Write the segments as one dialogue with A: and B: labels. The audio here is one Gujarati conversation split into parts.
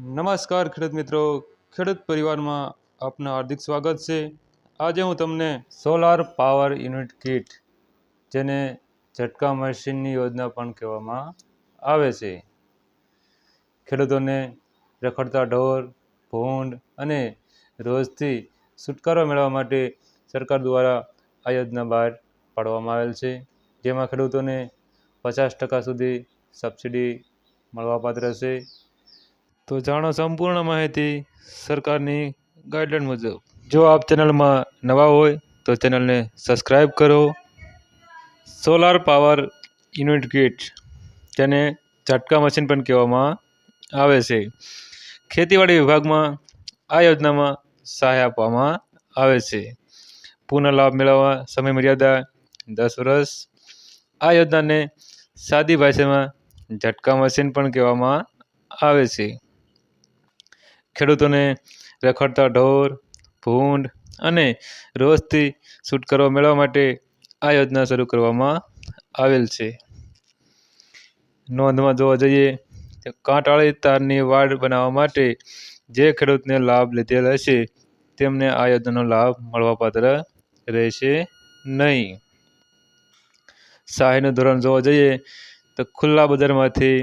A: નમસ્કાર ખેડૂત મિત્રો, ખેડૂત પરિવારમાં આપનું હાર્દિક સ્વાગત છે। આજે હું તમને સોલાર પાવર યુનિટ કિટ, જેને ઝટકા મશીનની યોજના પણ કહેવામાં આવે છે, ખેડૂતોને રખડતા ઢોર, ભૂંડ અને રોજથી છુટકારો મેળવવા માટે સરકાર દ્વારા આ યોજના બહાર પાડવામાં આવેલ છે, જેમાં ખેડૂતોને 50% સુધી સબસિડી મળવાપાત્ર છે। તો જાણો સંપૂર્ણ માહિતી સરકારની ગાઈડલાઈન મુજબ। જો આપ ચેનલમાં નવા હોય તો ચેનલને સબસ્ક્રાઈબ કરો। સોલાર પાવર યુનિટ કિટ, જેને ઝટકા મશીન પણ કહેવામાં આવે છે, ખેતીવાડી વિભાગમાં આ યોજનામાં સહાય આપવામાં આવે છે। પૂર્ણ લાભ મેળવવા સમય મર્યાદા 10 વર્ષ। આ યોજનાને સાદી ભાષામાં ઝટકા મશીન પણ કહેવામાં આવે છે। ખેડૂતોને રખડતા ઢોર, ભૂંડ અને રોજથી છુટકારો મેળવવા માટે આ યોજના શરૂ કરવામાં આવેલ છે। નોંધમાં જોવા જઈએ તો કાંટાળી તારની વાડ બનાવવા માટે જે ખેડૂતને લાભ લીધેલ હશે તેમને આ યોજનાનો લાભ મળવાપાત્ર રહેશે નહીં। સહાયનું ધોરણ જોવા જઈએ તો ખુલ્લા બજારમાંથી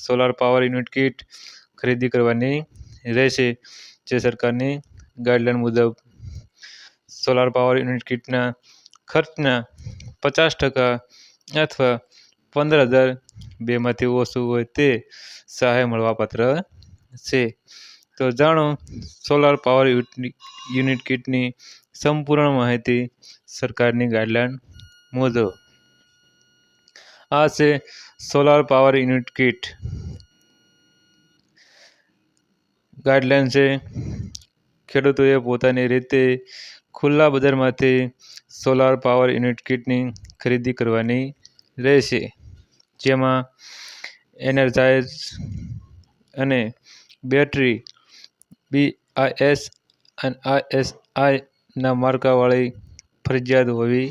A: સોલાર પાવર યુનિટ કિટ ખરીદી કરવાની રહેશે, જે સરકારની ગાઈડલાઈન મુજબ સોલાર પાવર યુનિટ કિટના ખર્ચના 50% અથવા 15,000 બેમાંથી ઓછું હોય તે સહાય મળવાપાત્ર છે। તો જાણો સોલાર પાવર યુનિટ કિટની સંપૂર્ણ માહિતી સરકારની ગાઈડલાઈન મુજબ। આ છે solar power unit kit guideline છે। ખેડૂતોએ પોતાની રીતે ખુલ્લા બજારમાંથી સોલાર પાવર યુનિટ કિટની ખરીદી કરવાની રહેશે, જેમાં એનર્જાઇઝ અને બેટરી BIS અને ISIના માર્કાવાળી ફરજિયાત હોવી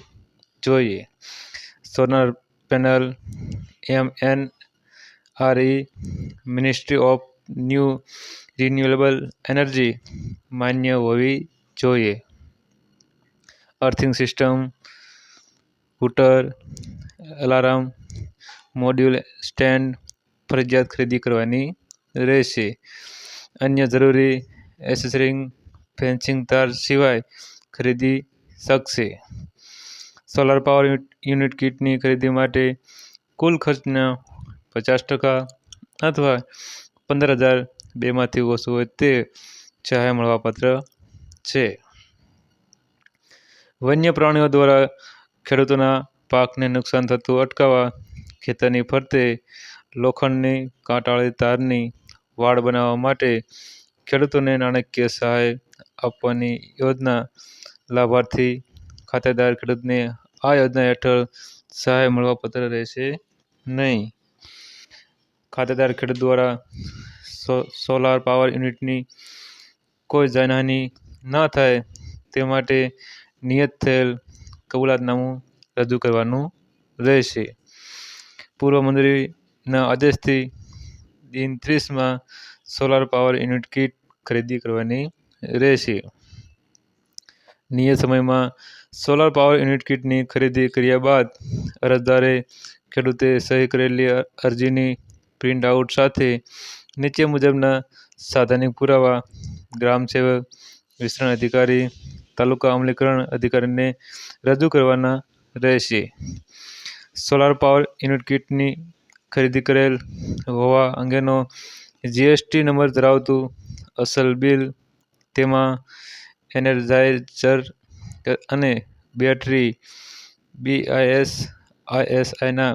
A: જોઈએ। Solar panel MNRE ministry of new renewable energy માન્ય હોવી જોઈએ। Earthing system, hooter, alarm module stand ફરજિયાત ખરીદી કરવાની રહેશે। અન્ય જરૂરી એસેસરીઝ ફેન્સિંગ તાર સિવાય ખરીદી શકશે। સોલાર પાવર યુનિટ કિટની ખરીદી માટે કુલ ખર્ચના 50% અથવા 15,000 બેમાંથી ઓછું હોય તે સહાય મળવાપાત્ર છે। વન્ય પ્રાણીઓ દ્વારા ખેડૂતોના પાકને નુકસાન થતું અટકાવવા ખેતરની ફરતે લોખંડની કાંટાળી તારની વાડ બનાવવા માટે ખેડૂતોને નાણાકીય સહાય આપવાની યોજના લાભાર્થી ખાતેદાર ખેડૂતને આ યોજના હેઠળ સહાય મળવાપાત્ર રહેશે નહીં। ખાતેદાર ખેડૂત દ્વારા સોલાર પાવર યુનિટની કોઈ જાનહાનિ ન થાય તે માટે નિયત થયેલ કબૂલાતનામું રજૂ કરવાનું રહેશે। પૂર્વ મંજૂરીના આદેશથી દિન 30માં સોલાર પાવર યુનિટ કિટ ખરીદી કરવાની રહેશે। નિયત સમયમાં સોલાર પાવર યુનિટ કિટની ખરીદી કર્યા બાદ અરજદારે ખેડૂતે સહી કરેલી અરજીની પ્રિન્ટ આઉટ સાથે નીચે મુજબના સાધનિક પુરાવા ગ્રામ સેવક, વિસ્તરણ અધિકારી, તાલુકા અમલીકરણ અધિકારીને રજૂ કરવાના રહેશે। સોલાર પાવર યુનિટ કિટની ખરીદી કરેલ હોવા અંગેનો GST નંબર ધરાવતું અસલ બિલ, તેમાં એનર્જાઇઝર અને બેટરી BIS ISIના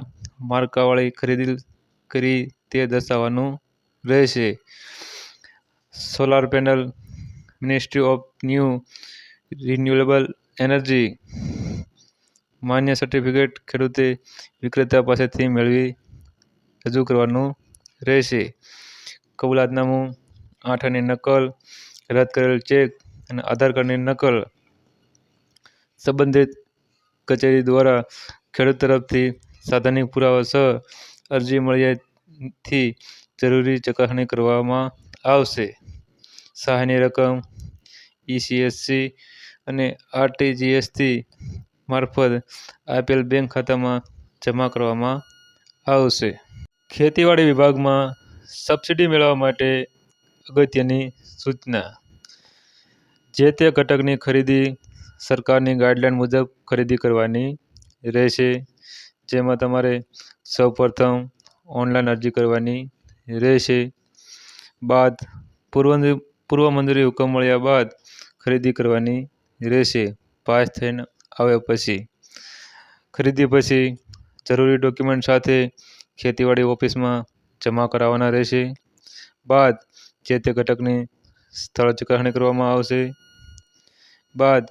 A: માર્કાવાળી ખરીદી કરી તે દર્શાવવાનું રહેશે। Solar panel ministry of new renewable energy માન્ય સર્ટિફિકેટ ખેડૂતે વિક્રેતા પાસેથી મેળવી રજૂ કરવાનું રહેશે। કબૂલાતનામું, 8 આનાની નકલ, રદ કરેલ ચેક અને આધાર કાર્ડની નકલ સંબંધિત કચેરી દ્વારા ખેડૂત તરફથી સાધનિક પુરાવા સહ અરજી મળ્યાથી જરૂરી ચકાસણી કરવામાં આવશે. સહાયની રકમ ECSC અને RTGSથી મારફત આપેલ બેંક ખાતામાં જમા કરવામાં આવશે. ખેતીવાડી વિભાગમાં સબસિડી મેળવવા માટે અગત્યની સૂચના. જે તે ઘટકની ખરીદી સરકારની ગાઈડલાઈન મુજબ ખરીદી કરવાની રહેશે. જેમાં તમારે સૌપ્રથમ ઓનલાઈન અરજી કરવાની રહેશે. બાદ પૂર્વ મંજૂરી હુકમ મળ્યા બાદ ખરીદી કરવાની રહેશે. પાસ થઈને આવ્યા પછી ખરીદી પછી જરૂરી ડોક્યુમેન્ટ સાથે ખેતીવાડી ઓફિસમાં જમા કરાવવાના રહેશે. બાદ જે તે ઘટકની સ્થળ ચકાસણી કરવામાં આવશે. બાદ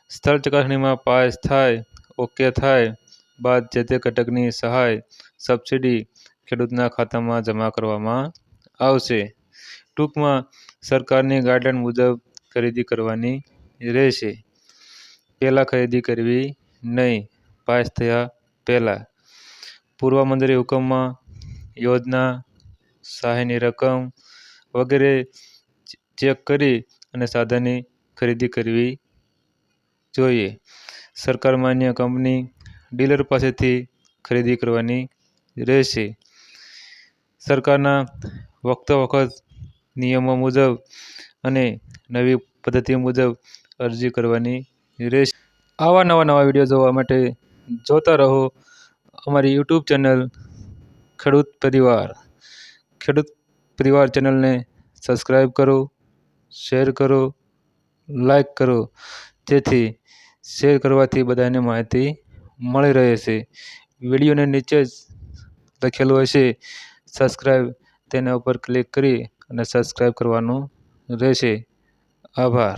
A: સ્થળ ચકાસણીમાં પાસ થાય, ઓકે થાય બાદ જે તે ઘટકની સહાય સબસિડી ખેડૂતના ખાતામાં જમા કરવામાં આવશે. ટૂંકમાં સરકારની ગાઈડલાઈન મુજબ ખરીદી કરવાની રહેશે. પહેલાં ખરીદી કરવી નહીં, પાસ થયા પહેલાં. પૂર્વ મંજૂરી હુકમમાં યોજના, સહાયની રકમ વગેરે ચેક કરી અને સાધનની ખરીદી કરવી જોઈએ. સરકાર માન્ય કંપની ડીલર પાસેથી ખરીદી કરવાની રહેશે. સરકારના વખતો-વખત નિયમો મુજબ અને નવી પદ્ધતિ મુજબ અરજી કરવાની રહેશે. આવા નવા વિડીયો જોવા માટે જોતા રહો અમારી યુટ્યુબ ચેનલ ખેડૂત પરિવાર. ખેડૂત પરિવાર ચેનલને સબસ્ક્રાઈબ કરો, શેર કરો, લાઈક કરો. જેથી શેર કરવાથી બધાને માહિતી મળી રહે છે. વિડીયોને નીચે જ લખેલું હશે સબસ્ક્રાઈબ, તેના ઉપર ક્લિક કરી અને સબસ્ક્રાઈબ કરવાનું રહેશે. આભાર.